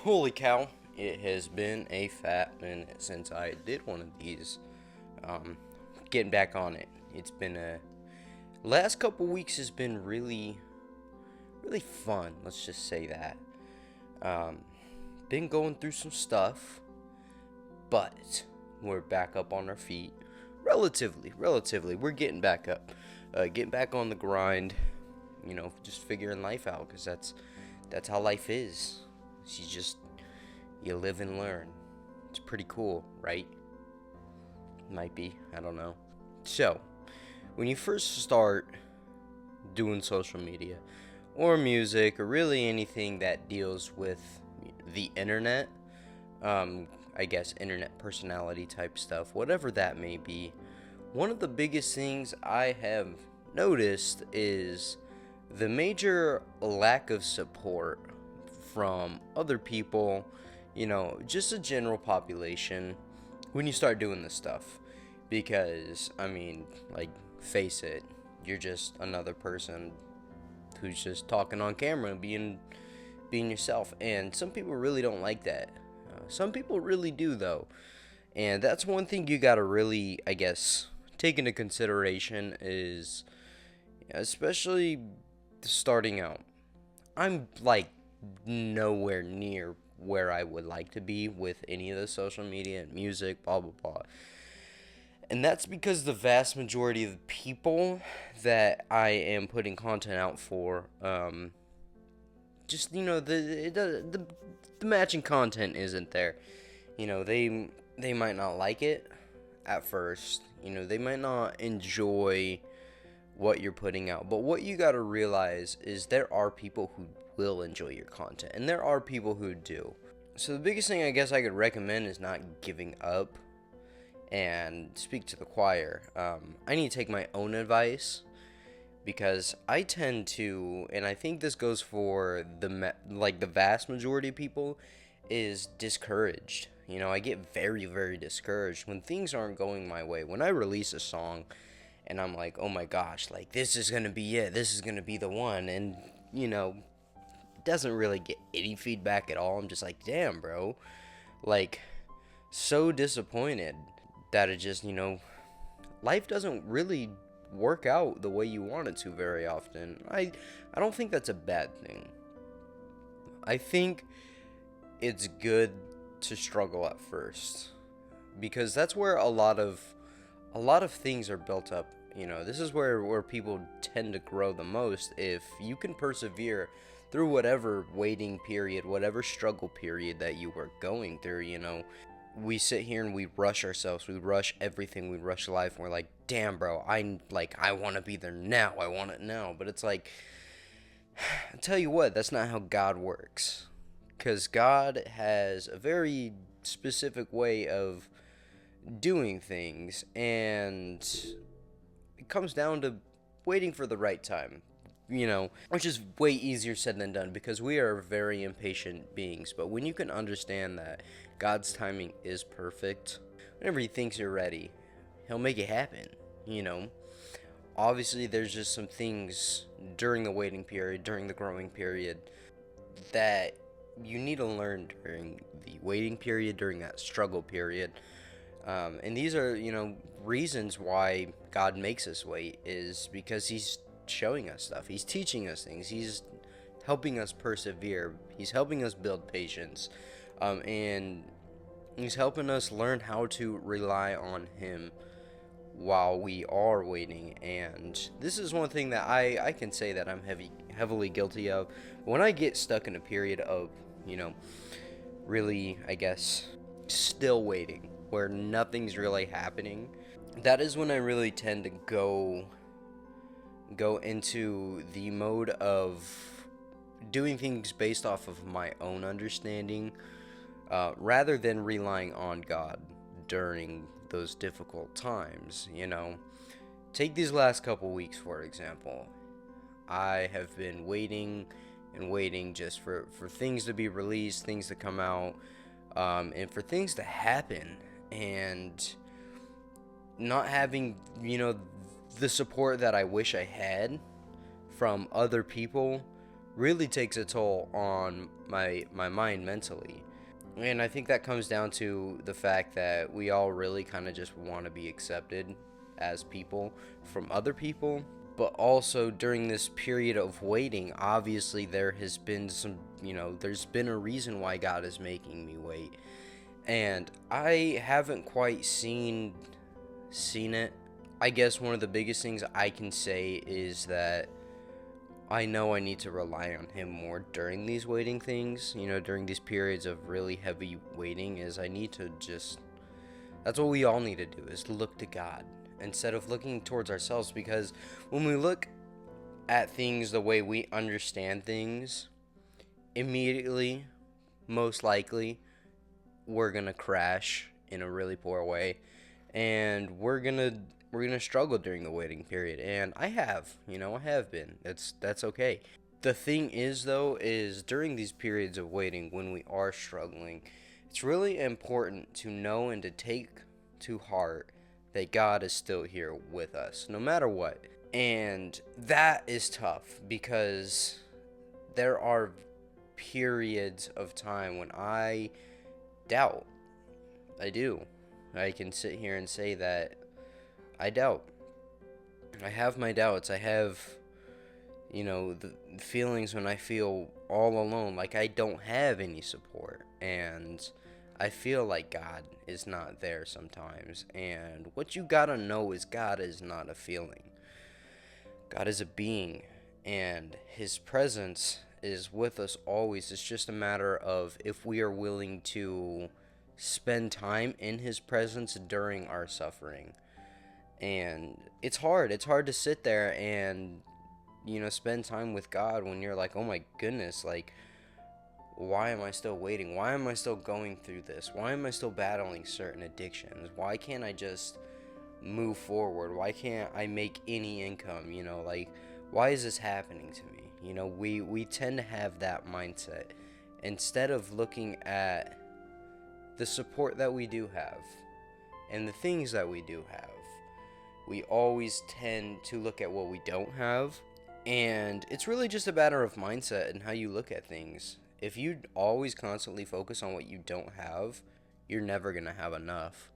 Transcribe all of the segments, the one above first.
Holy cow, it has been a fat minute since I did one of these. Um, Getting back on it. It's been a. Last couple weeks has been really fun, let's just say that. Um, been going through some stuff, but we're back up on our feet. Relatively. We're getting back up. Getting back on the grind, just figuring life out, because that's how life is. You live and learn. It's pretty cool, right? Might be, I don't know. So, when you first start doing social media or music or really anything that deals with the internet, I guess internet personality type stuff, whatever that may be, one of the biggest things I have noticed is the major lack of support from other people, just a general population when you start doing this stuff. Because, face it, you're just another person who's just talking on camera and being yourself. And some people really don't like that. Some people really do, though. And that's one thing you gotta really, I guess, take into consideration is, especially starting out. I'm nowhere near where I would like to be with any of the social media and music, blah blah blah. And that's because the vast majority of the people that I am putting content out for, the matching content isn't there. They might not like it at first. They might not enjoy what you're putting out. But what you got to realize is there are people who will enjoy your content, and there are people who do. So the biggest thing I guess I could recommend is not giving up and speak to the choir. I need to take my own advice because I tend to, and I think this goes for the vast majority of people, is discouraged. I get very, very discouraged when things aren't going my way. When I release a song and I'm like, oh my gosh, this is gonna be it. This is gonna be the one, and doesn't really get any feedback at all. I'm just like, damn, bro, so disappointed that it just, life doesn't really work out the way you want it to very often. I don't think that's a bad thing. I think it's good to struggle at first because that's where a lot of things are built up. This is where people tend to grow the most. If you can persevere through whatever waiting period, whatever struggle period that you were going through, we sit here and we rush ourselves. We rush everything. We rush life. And we're like, damn, bro, I want to be there now. I want it now. But it's like, I tell you what, that's not how God works. Because God has a very specific way of doing things. And it comes down to waiting for the right time. Which is way easier said than done because we are very impatient beings. But when you can understand that God's timing is perfect, whenever He thinks you're ready, He'll make it happen. Obviously, there's just some things during the waiting period, during the growing period, that you need to learn during the waiting period, during that struggle period. And these are, reasons why God makes us wait, is because He's showing us stuff. He's teaching us things. He's helping us persevere. He's helping us build patience. And He's helping us learn how to rely on Him while we are waiting. And this is one thing that I can say that I'm heavily guilty of. When I get stuck in a period of, really, I guess, still waiting, where nothing's really happening, that is when I really tend to go into the mode of doing things based off of my own understanding, rather than relying on God during those difficult times. Take these last couple weeks, for example. I have been waiting and waiting just for things to be released, things to come out, and for things to happen, and not having, the support that I wish I had from other people really takes a toll on my mind mentally. And I think that comes down to the fact that we all really kind of just want to be accepted as people from other people. But also during this period of waiting, obviously there has been some, there's been a reason why God is making me wait. And I haven't quite seen it. I guess one of the biggest things I can say is that I know I need to rely on him more during these waiting things, during these periods of really heavy waiting, is I need to just, that's what we all need to do, is look to God instead of looking towards ourselves, because when we look at things the way we understand things, immediately, most likely, we're going to crash in a really poor way, and we're gonna struggle during the waiting period, and I have been. That's okay. The thing is, though, is during these periods of waiting, when we are struggling, it's really important to know and to take to heart that God is still here with us, no matter what. And that is tough, because there are periods of time when I doubt. I do. I can sit here and say that I doubt. I have my doubts. I have, the feelings when I feel all alone, like I don't have any support. And I feel like God is not there sometimes. And what you gotta know is God is not a feeling. God is a being. And his presence is with us always. It's just a matter of if we are willing to spend time in his presence during our suffering. And it's hard to sit there and spend time with God when you're like, oh my goodness, like, why am I still waiting? Why am I still going through this? Why am I still battling certain addictions? Why can't I just move forward? Why can't I make any income? Like, why is this happening to me? We tend to have that mindset instead of looking at the support that we do have and the things that we do have. We always tend to look at what we don't have, and it's really just a matter of mindset and how you look at things. If you always constantly focus on what you don't have, you're never going to have enough.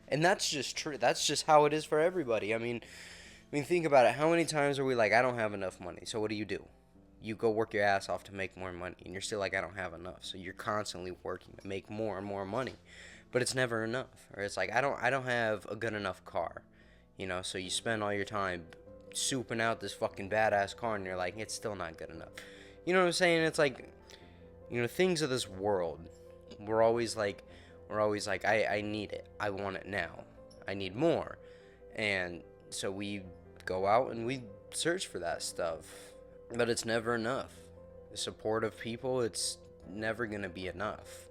And that's just true. That's just how it is for everybody. I mean, think about it. How many times are we like, I don't have enough money, so what do? You go work your ass off to make more money, and you're still like, I don't have enough. So you're constantly working to make more and more money, but it's never enough. Or it's like, I don't have a good enough car. So you spend all your time souping out this fucking badass car, and you're like, it's still not good enough. You know what I'm saying? It's like, things of this world, we're always like, I need it. I want it now. I need more. And so we go out and we search for that stuff, but it's never enough. The support of people, it's never going to be enough,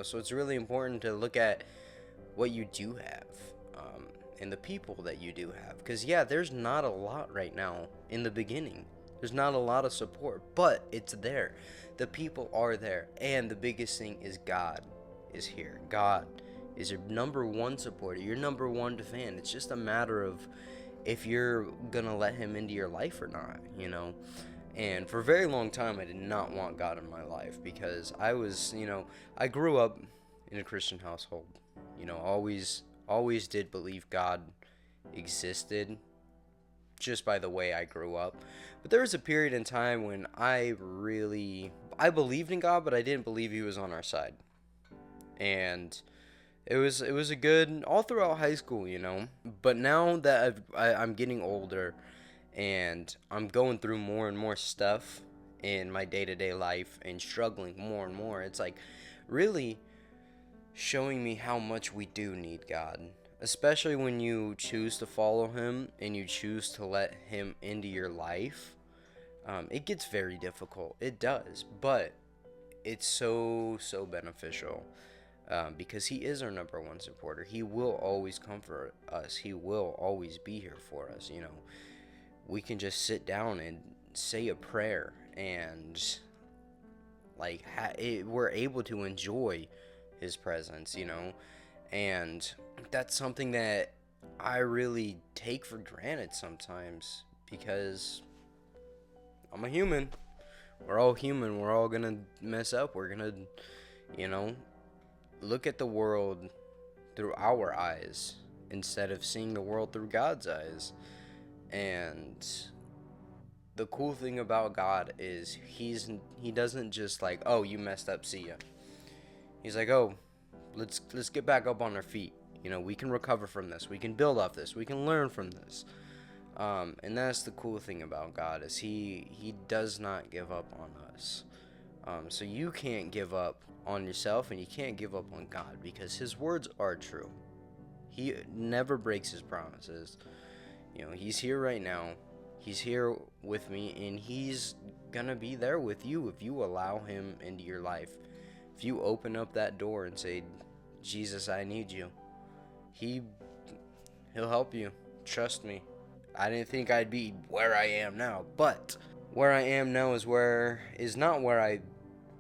So it's really important to look at what you do have. And the people that you do have, because there's not a lot right now in the beginning. There's not a lot of support, but it's there. The people are there, and the biggest thing is God is here. God is your number one supporter, your number one fan. It's just a matter of if you're gonna let him into your life or not, And for a very long time, I did not want God in my life, because I was, I grew up in a Christian household, always did believe God existed just by the way I grew up. But there was a period in time when I believed in God, but I didn't believe he was on our side. And it was a good all throughout high school, But now that I'm getting older and I'm going through more and more stuff in my day-to-day life and struggling more and more, it's like really showing me how much we do need God, especially when you choose to follow him and you choose to let him into your life. It gets very difficult. It does, but it's so beneficial, because he is our number one supporter. He will always comfort us. He will always be here for us. We can just sit down and say a prayer, and like we're able to enjoy his presence, and that's something that I really take for granted sometimes, because I'm a human. We're all human. We're all gonna mess up. We're gonna, you know, look at the world through our eyes instead of seeing the world through God's eyes. And the cool thing about God is he doesn't just like, oh, you messed up, see ya. He's like, oh, let's get back up on our feet. We can recover from this. We can build off this. We can learn from this. And that's the cool thing about God is he does not give up on us. So you can't give up on yourself and you can't give up on God because his words are true. He never breaks his promises. He's here right now. He's here with me and he's gonna be there with you if you allow him into your life. If you open up that door and say, Jesus, I need you, he'll help you. Trust me. I didn't think I'd be where I am now, but where I am now is not where I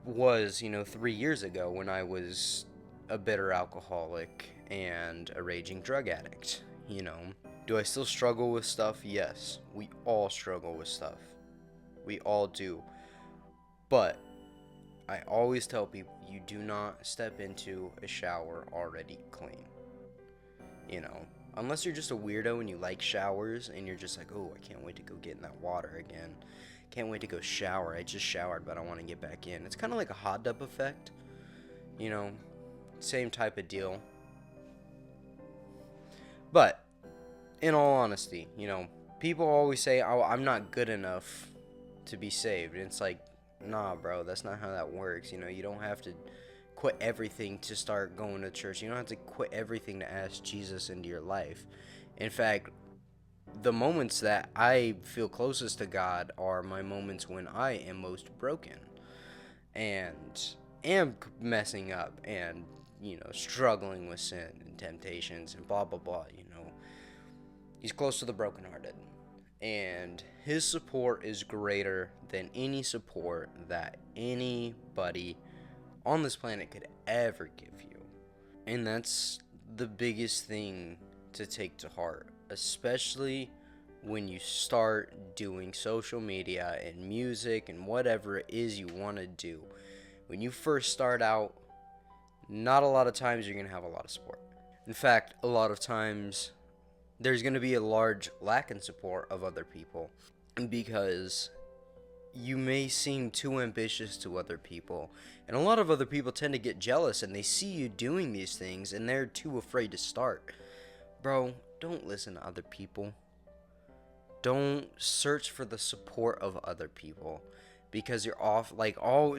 was, 3 years ago when I was a bitter alcoholic and a raging drug addict. Do I still struggle with stuff? Yes. We all struggle with stuff. We all do. But I always tell people you do not step into a shower already clean. Unless you're just a weirdo and you like showers and you're just like, oh, I can't wait to go get in that water again. Can't wait to go shower. I just showered, but I want to get back in. It's kind of like a hot tub effect. Same type of deal. But in all honesty, people always say, oh, I'm not good enough to be saved. And it's like, nah, bro, that's not how that works. You don't have to quit everything to start going to church. You don't have to quit everything to ask Jesus into your life. In fact, the moments that I feel closest to God are my moments when I am most broken and am messing up and, struggling with sin and temptations and blah, blah, blah, He's close to the brokenhearted. And his support is greater than any support that anybody on this planet could ever give you. And that's the biggest thing to take to heart, especially when you start doing social media and music and whatever it is you want to do. When you first start out, not a lot of times you're going to have a lot of support. In fact, a lot of times there's going to be a large lack in support of other people because you may seem too ambitious to other people. And a lot of other people tend to get jealous and they see you doing these things and they're too afraid to start. Bro, don't listen to other people. Don't search for the support of other people because you're off.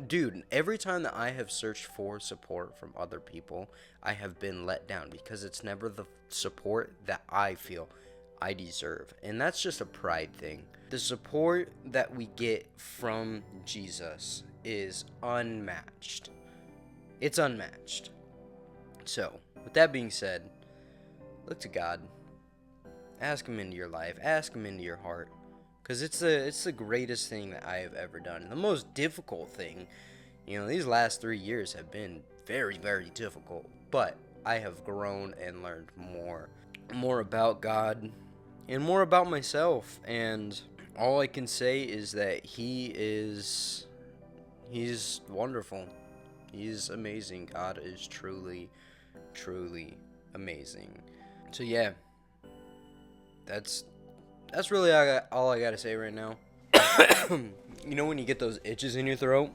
Dude, every time that I have searched for support from other people, I have been let down because it's never the support that I feel I deserve. And that's just a pride thing. The support that we get from Jesus is unmatched. It's unmatched. So, with that being said, look to God. Ask him into your life. Ask him into your heart. Because it's the greatest thing that I have ever done. The most difficult thing, these last 3 years have been very, very difficult. But I have grown and learned more about God and more about myself. And all I can say is that he's wonderful. He's amazing. God is truly, truly amazing. So yeah, that's really all I gotta say right now. When you get those itches in your throat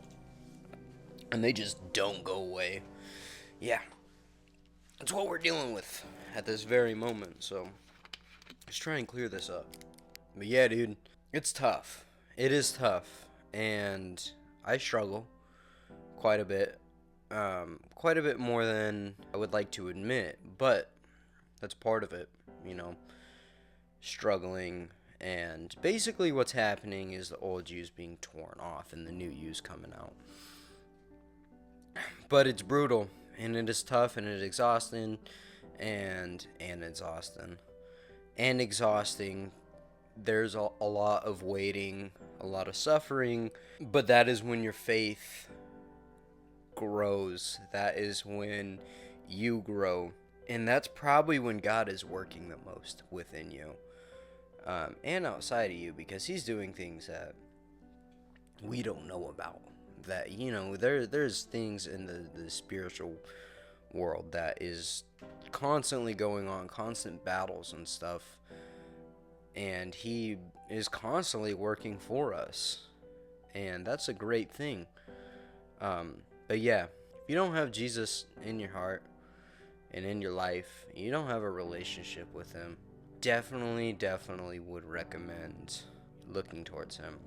and they just don't go away. Yeah, that's what we're dealing with at this very moment. So let's try and clear this up. But yeah, dude, it's tough. It is tough, and I struggle quite a bit. Quite a bit more than I would like to admit, but that's part of it, struggling. And basically what's happening is the old you's being torn off and the new you's coming out. But it's brutal, and it is tough, and it's exhausting, and exhausting. There's a lot of waiting, a lot of suffering, but that is when your faith grows. That is when you grow. And that's probably when God is working the most within you. And outside of you, because he's doing things that we don't know about. That, there's things in the spiritual world that is constantly going on, constant battles and stuff, and he is constantly working for us, and that's a great thing. But yeah, if you don't have Jesus in your heart and in your life, you don't have a relationship with him, definitely would recommend looking towards him,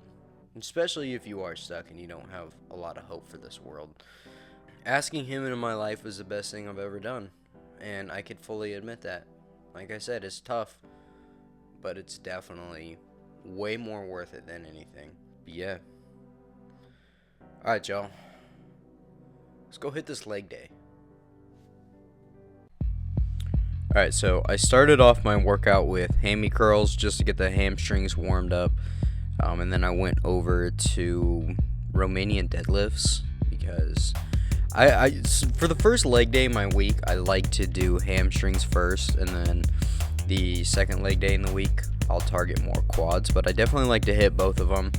especially if you are stuck and you don't have a lot of hope for this world. Asking him into my life was the best thing I've ever done, and I could fully admit that. Like I said, it's tough, but it's definitely way more worth it than anything. But yeah. Alright, y'all. Let's go hit this leg day. Alright, so I started off my workout with hammy curls just to get the hamstrings warmed up. And then I went over to Romanian deadlifts because I for the first leg day of my week, I like to do hamstrings first, and then the second leg day in the week, I'll target more quads. But I definitely like to hit both of them.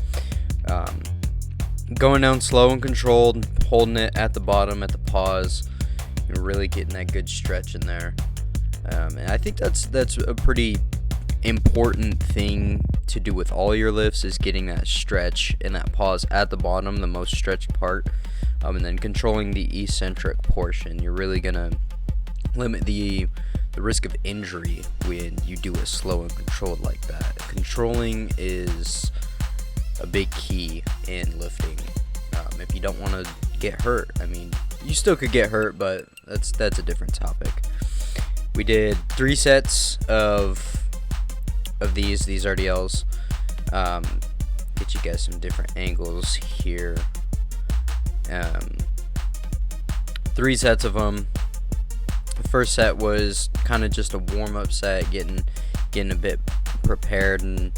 Going down slow and controlled, holding it at the bottom, at the pause, and really getting that good stretch in there. And I think that's a pretty important thing to do with all your lifts, is getting that stretch and that pause at the bottom, the most stretched part, and then controlling the eccentric portion. You're really gonna limit the risk of injury when you do it slow and controlled like that. Controlling is a big key in lifting. If you don't want to get hurt, I mean, you still could get hurt, but that's a different topic. We did 3 sets of these RDLs. Get you guys some different angles here. 3 sets of them. The first set was kind of just a warm-up set, getting a bit prepared, and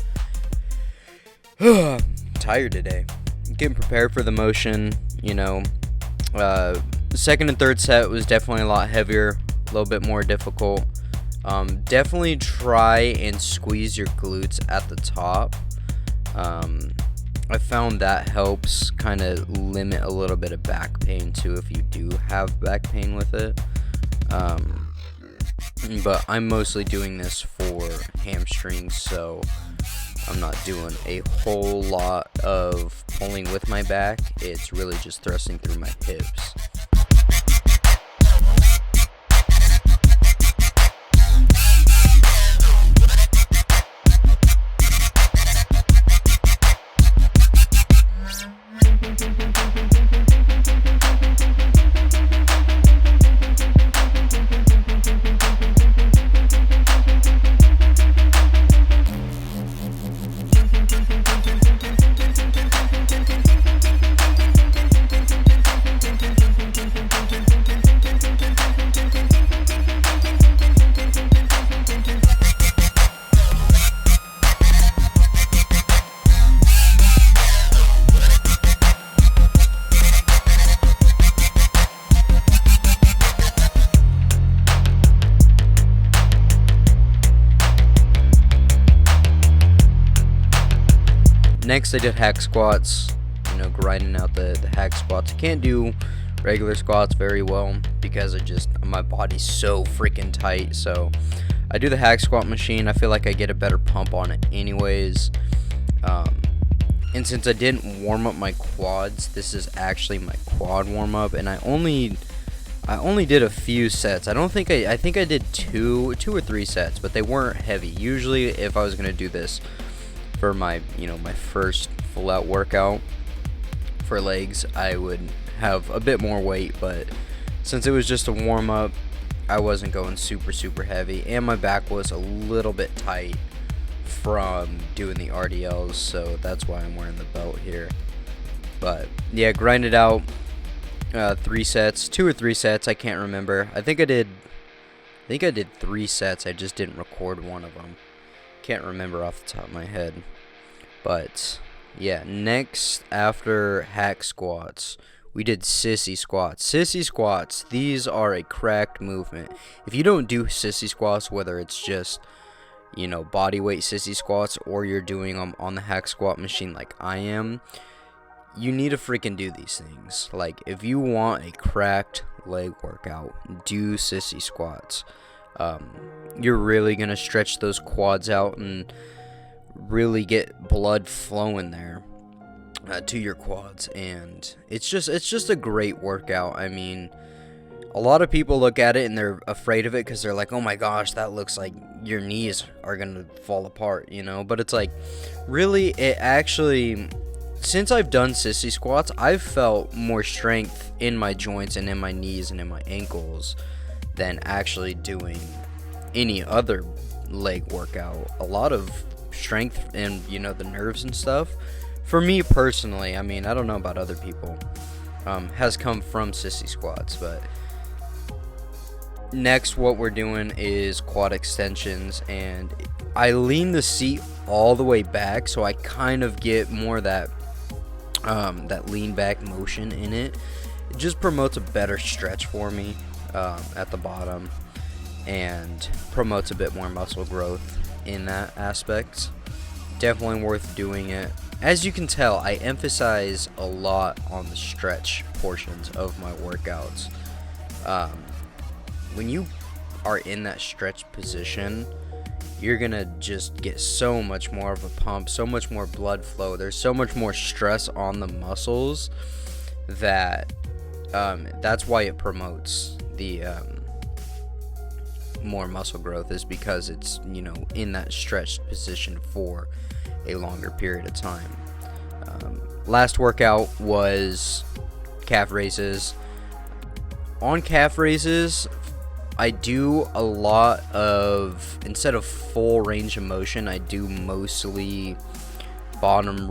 tired today. Getting prepared for the motion, The second and third set was definitely a lot heavier, a little bit more difficult. Definitely try and squeeze your glutes at the top. I found that helps kind of limit a little bit of back pain too, if you do have back pain with it. But I'm mostly doing this for hamstrings, so I'm not doing a whole lot of pulling with my back. It's really just thrusting through my hips. Next, I did hack squats, grinding out the hack squats. I can't do regular squats very well because my body's so freaking tight. So I do the hack squat machine. I feel like I get a better pump on it anyways. And since I didn't warm up my quads, this is actually my quad warm up, and I only did a few sets. I think I did two or 3 sets, but they weren't heavy. Usually, if I was gonna do this for my my first full out workout for legs, I would have a bit more weight, but since it was just a warm up, I wasn't going super heavy, and my back was a little bit tight from doing the RDLs, so that's why I'm wearing the belt here. But yeah, grinded out 3 sets, 2 or 3 sets, I can't remember. I think I did 3 sets. I just didn't record one of them. Can't remember off the top of my head. But yeah, next after hack squats, we did sissy squats. Sissy squats, these are a cracked movement. If you don't do sissy squats, whether it's just body weight sissy squats, or you're doing them on the hack squat machine like I am, you need to freaking do these things. Like, if you want a cracked leg workout, do sissy squats. You're really gonna stretch those quads out and really get blood flowing there to your quads, and it's just a great workout. I mean, a lot of people look at it and they're afraid of it because they're like, oh my gosh, that looks like your knees are gonna fall apart, you know. But it's like, really, it actually, since I've done sissy squats, I've felt more strength in my joints and in my knees and in my ankles than actually doing any other leg workout. A lot of strength and, you know, the nerves and stuff, for me personally, I mean, I don't know about other people, has come from sissy squats. But next, what we're doing is quad extensions, and I lean the seat all the way back so I kind of get more that lean back motion in it. It just promotes a better stretch for me at the bottom, and promotes a bit more muscle growth in that aspect. Definitely worth doing it. As you can tell, I emphasize a lot on the stretch portions of my workouts. When you are in that stretch position, you're gonna just get so much more of a pump, so much more blood flow. There's so much more stress on the muscles that that's why it promotes the more muscle growth, is because it's, you know, in that stretched position for a longer period of time. Last workout was calf raises. On calf raises, I do a lot of, instead of full range of motion, I do mostly bottom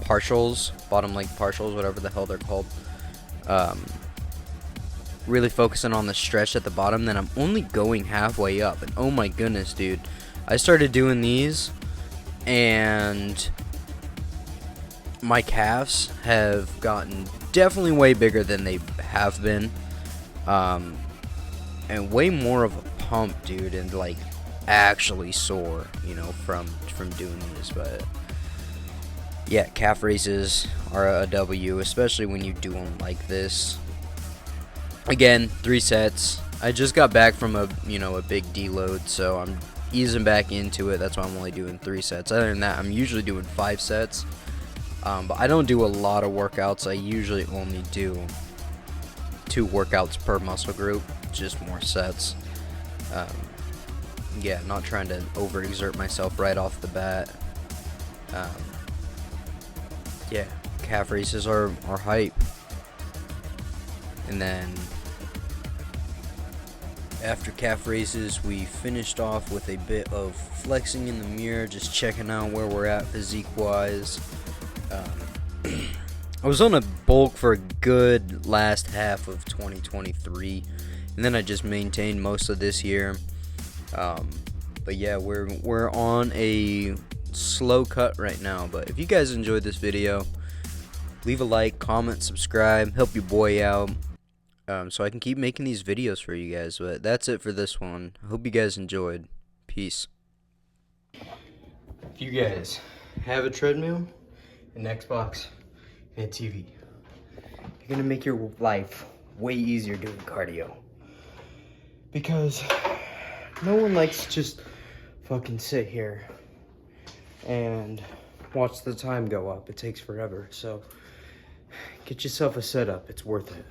partials, bottom leg partials, whatever the hell they're called. Really focusing on the stretch at the bottom, then I'm only going halfway up, and oh my goodness, dude, I started doing these and my calves have gotten definitely way bigger than they have been, and way more of a pump, dude, and like actually sore, you know, from doing these. But yeah, calf raises are a W, especially when you do them like this. Again, 3 sets. I just got back from a big deload, so I'm easing back into it. That's why I'm only doing 3 sets. Other than that, I'm usually doing 5 sets. But I don't do a lot of workouts. I usually only do 2 workouts per muscle group, just more sets. Yeah, not trying to overexert myself right off the bat. Yeah, calf raises are hype. And then after calf raises, we finished off with a bit of flexing in the mirror, just checking out where we're at physique wise. I was on a bulk for a good last half of 2023, and then I just maintained most of this year. But yeah, we're on a slow cut right now. But if you guys enjoyed this video, leave a like, comment, subscribe, help your boy out, so I can keep making these videos for you guys. But that's it for this one. I hope you guys enjoyed. Peace. If you guys have a treadmill, an Xbox, and a TV, you're gonna make your life way easier doing cardio, because no one likes to just fucking sit here and watch the time go up. It takes forever. So get yourself a setup. It's worth it.